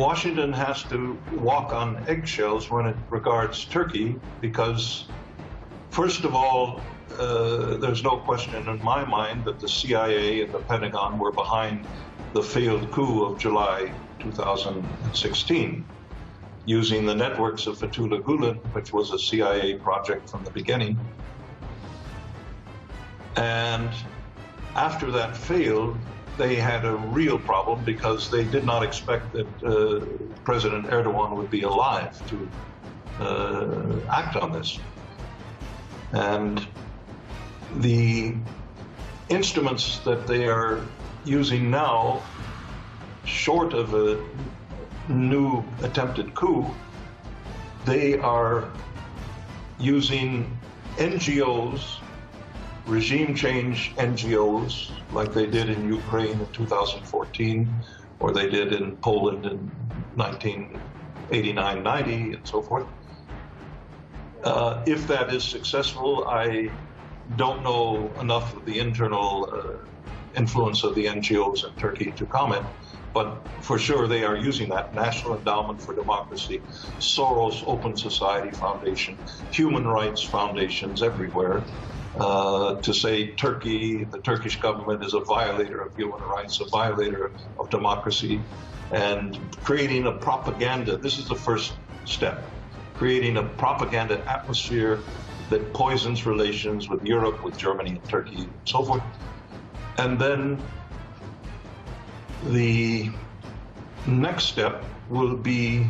Washington has to walk on eggshells when it regards Turkey because, first of all, there's no question in my mind that the CIA and the Pentagon were behind the failed coup of July 2016, using the networks of Fethullah Gulen, which was a CIA project from the beginning. And after that failed, they had a real problem because they did not expect that President Erdogan would be alive to act on this. And the instruments that they are using now, short of a new attempted coup, they are using NGOs, regime change NGOs, like they did in Ukraine in 2014, or they did in Poland in 1989-90, and so forth. If that is successful, I don't know enough of the internal influence of the NGOs in Turkey to comment, but for sure they are using that. National Endowment for Democracy, Soros Open Society Foundation, human rights foundations everywhere, to say Turkey, the Turkish government is a violator of human rights, a violator of democracy, and creating a propaganda. This is the first step, creating a propaganda atmosphere that poisons relations with Europe, with Germany and Turkey, and so forth. And then the next step will be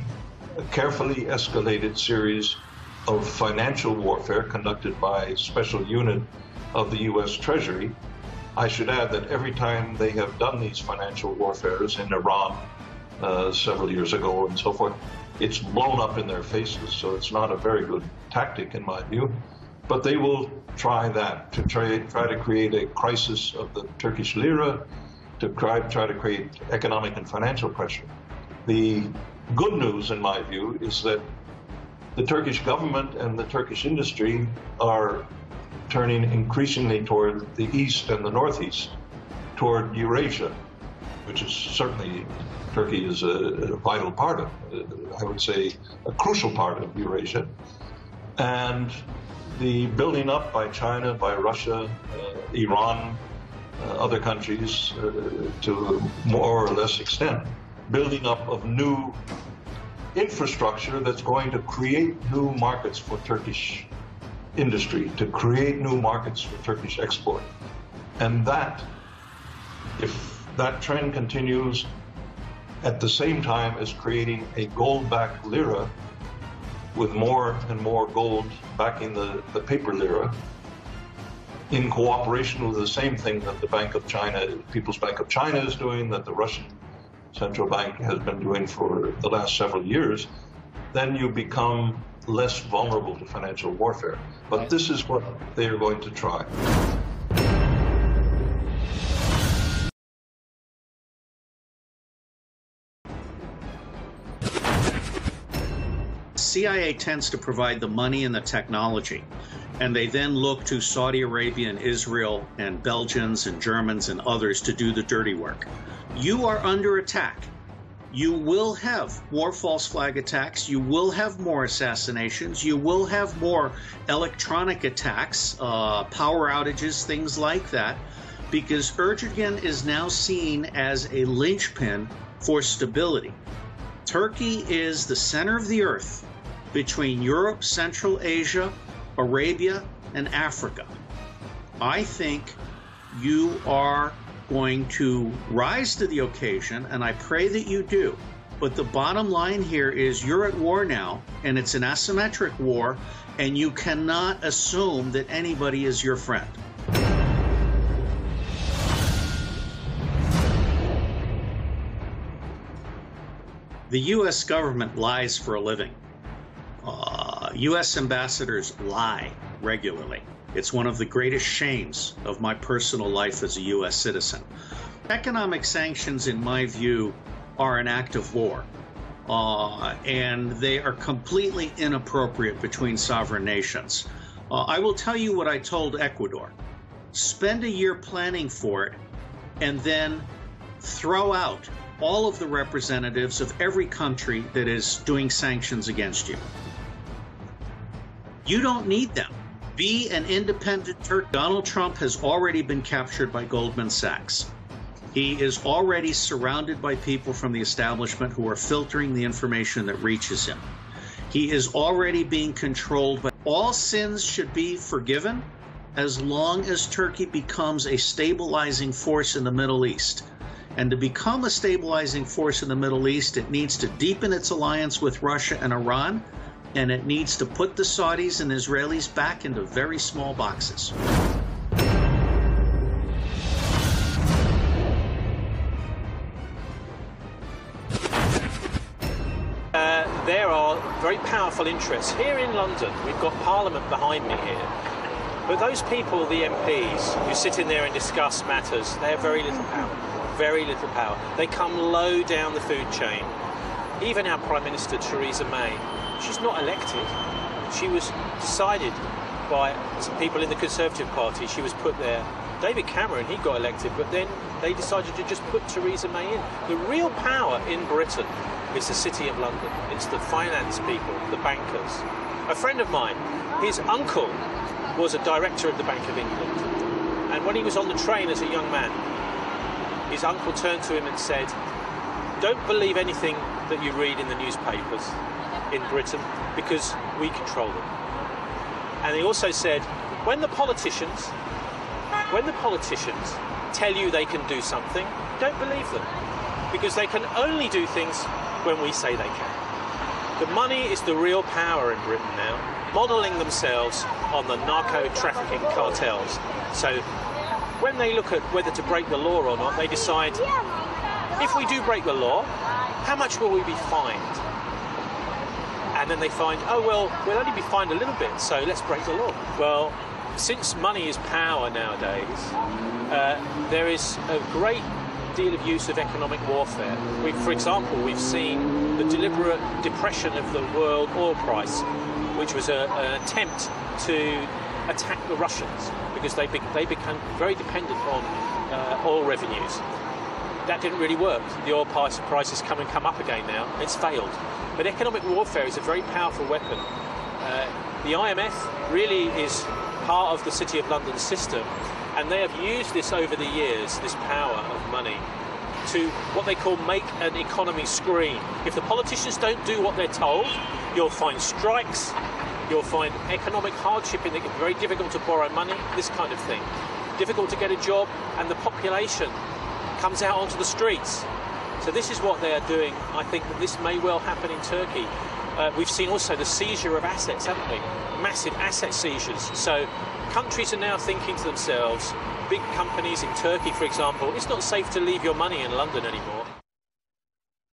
a carefully escalated series of financial warfare conducted by a special unit of the U.S. Treasury. I should add that every time they have done these financial warfares in Iran several years ago and so forth, it's blown up in their faces, so it's not a very good tactic in my view. But they will try that, to try to create a crisis of the Turkish lira, to try to create economic and financial pressure. The good news, in my view, is that the Turkish government and the Turkish industry are turning increasingly toward the east and the northeast, toward Eurasia, which is certainly, Turkey is a vital part of, I would say, a crucial part of Eurasia. And the building up by China, by Russia, Iran, other countries, to more or less extent, building up of new infrastructure that's going to create new markets for Turkish industry, to create new markets for Turkish export. And that, if that trend continues at the same time as creating a gold-backed lira with more and more gold backing the paper lira, in cooperation with the same thing that the Bank of China, People's Bank of China is doing, that the Russian Central Bank has been doing for the last several years, then you become less vulnerable to financial warfare. But this is what they are going to try. CIA tends to provide the money and the technology, and they then look to Saudi Arabia and Israel and Belgians and Germans and others to do the dirty work. You are under attack. You will have more false flag attacks. You will have more assassinations. You will have more electronic attacks, power outages, things like that, because Erdogan is now seen as a linchpin for stability. Turkey is the center of the earth between Europe, Central Asia, Arabia, and Africa. I think you are going to rise to the occasion, and I pray that you do. But the bottom line here is you're at war now, and it's an asymmetric war, and you cannot assume that anybody is your friend. The U.S. government lies for a living. U.S. ambassadors lie regularly. It's one of the greatest shames of my personal life as a U.S. citizen. Economic sanctions, in my view, are an act of war, and they are completely inappropriate between sovereign nations. I will tell you what I told Ecuador. Spend a year planning for it, and then throw out all of the representatives of every country that is doing sanctions against you. You don't need them. Be an independent Turk. Donald Trump has already been captured by Goldman Sachs. He is already surrounded by people from the establishment who are filtering the information that reaches him. He is already being controlled by all sins should be forgiven as long as Turkey becomes a stabilizing force in the Middle East. And to become a stabilizing force in the Middle East, it needs to deepen its alliance with Russia and Iran, and it needs to put the Saudis and Israelis back into very small boxes. There are very powerful interests. Here in London, we've got Parliament behind me here. But those people, the MPs, who sit in there and discuss matters, they have very little power. Very little power. They come low down the food chain. Even our Prime Minister, Theresa May, she's not elected. She was decided by some people in the Conservative Party. She was put there. David Cameron, he got elected, but then they decided to just put Theresa May in. The real power in Britain is the City of London. It's the finance people, the bankers. A friend of mine, his uncle was a director of the Bank of England. And when he was on the train as a young man, his uncle turned to him and said, "Don't believe anything that you read in the newspapers in Britain, because we control them." And he also said, when the politicians tell you they can do something, don't believe them, because they can only do things when we say they can. The money is the real power in Britain now, modelling themselves on the narco-trafficking cartels. So when they look at whether to break the law or not, they decide, if we do break the law, how much will we be fined? And then they find, oh, well, we'll only be fined a little bit, so let's break the law. Well, since money is power nowadays, there is a great deal of use of economic warfare. For example, we've seen the deliberate depression of the world oil price, which was an attempt to attack the Russians because they became very dependent on oil revenues. That didn't really work. The oil prices come up again now. It's failed. But economic warfare is a very powerful weapon. The IMF really is part of the City of London system, and they have used this over the years, this power of money, to what they call make an economy scream. If the politicians don't do what they're told, you'll find strikes, you'll find economic hardship, in it very difficult to borrow money, this kind of thing. Difficult to get a job, and the population comes out onto the streets. So this is what they are doing. I think that this may well happen in Turkey. We've seen also the seizure of assets, haven't we? Massive asset seizures. So countries are now thinking to themselves, big companies in Turkey, for example, it's not safe to leave your money in London anymore.